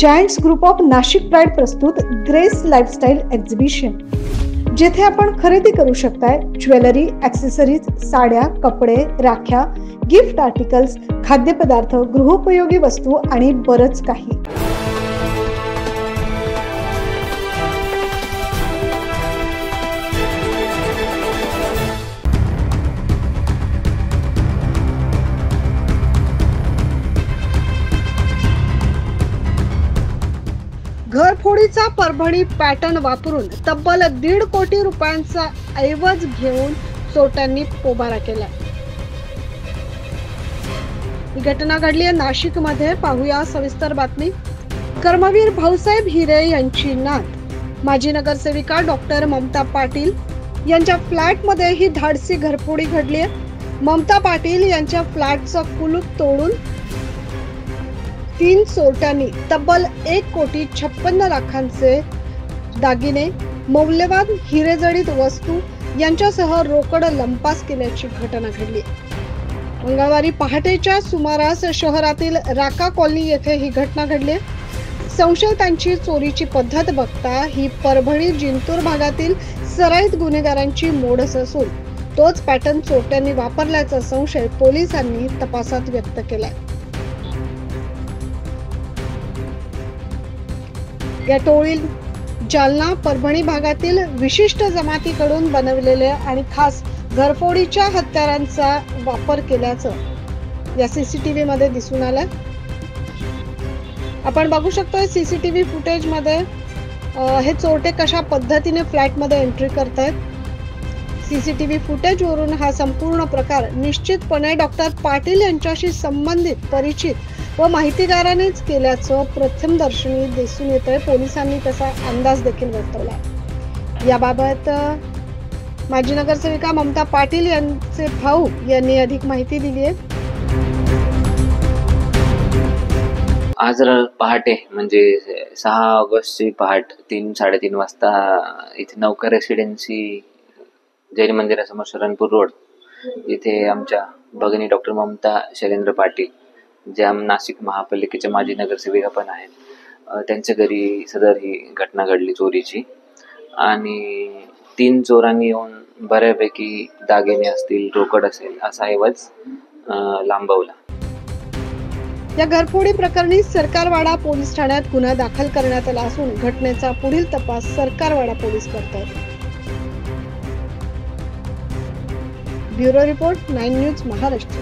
Giants group of Nashik pride प्रस्तुत grace lifestyle exhibition, जेथे आपण खरेदी करू शकताय ज्वेलरी, ॲक्सेसरीज, साड्या, कपडे, राख्या, गिफ्ट आर्टिकल्स, खाद्यपदार्थ, गृहोपयोगी वस्तू आणि बरंच काही। घरफोडीचा परभणी पॅटर्न वापरून तब्बल 1.5 कोटी रुपयांचा ऐवज घेऊन चोरट्यांनी पोबारा केला। ही घटना घडली आहे नाशिक मध्ये। पाहूया सविस्तर बातमी। कर्मवीर भाऊसाहेब हिरे यांची नात माजी नगरसेविका डॉक्टर ममता पाटील यांच्या फ्लॅट मध्ये ही धाडसी घरफोडी घडली आहे। ममता पाटील यांच्या फ्लॅटचं कुलूप तोडून 3 चोरट्यांनी तब्बल 1,56 लाखांचे दागिने, मौल्यवान हिरेजडित वस्तू यांच्यासह रोकड लंपास केल्याची घटना घडली। मंगळवारी पहाटेच्या सुमारास शहरातील राका कॉलनी येथे ही घटना घडली। संशयितांची चोरीची पद्धत बघता ही परभणी जिंतूर भागातील सराईत गुन्हेगारांची मोडस असून तोच पॅटर्न चोरट्यांनी वापरल्याचा संशय पोलिसांनी तपासात व्यक्त केलाय। या टोळी जालना परभणी भागातील विशिष्ट जमातीकडून बनवलेले आणि खास घरफोडीच्या हत्यारांचा वापर केल्याचं या सीसीटीव्ही मध्ये दिसून आलं। आपण बघू शकतो सीसीटीव्ही फुटेज मध्ये हे चोरटे कशा पद्धतीने फ्लॅट मध्ये एंट्री करतायत। सीसीटीव्ही फुटेज वरून हा संपूर्ण प्रकार निश्चितपणे डॉक्टर पाटील यांच्याशी संबंधित परिचित व माहितीगारांनीच केल्याचं प्रथमदर्शनी दिसून येतंय। पोलिसांनी तसा अंदाज देखील वर्तवला। याबाबत माजी नगरसेविका ममता पाटील यांचे भाऊ यांनी अधिक माहिती दिली आहे। आज पहाटे म्हणजे 6 ऑगस्टची पहाट 3-3:30 वाजता इथे नौका रेसिडेन्सी जैन मंदिरासमोर शरणपूर रोड इथे आमच्या भगिनी डॉक्टर ममता शैलेंद्र पाटील, ज्या नाशिक महापालिकेच्या माजी नगरसेविका पण आहेत, त्यांच्या घरी सदर ही घटना घडली चोरीची। आणि 3 चोरांनी येऊन बऱ्यापैकी दागिने असतील, रोकड असेल असा ऐवज लांबवला। या घरफोडी प्रकरणी सरकारवाडा पोलीस ठाण्यात गुन्हा दाखल करण्यात आला असून घटनेचा पुढील तपास सरकारवाडा पोलीस करतात। Bureau report 9 news Maharashtra.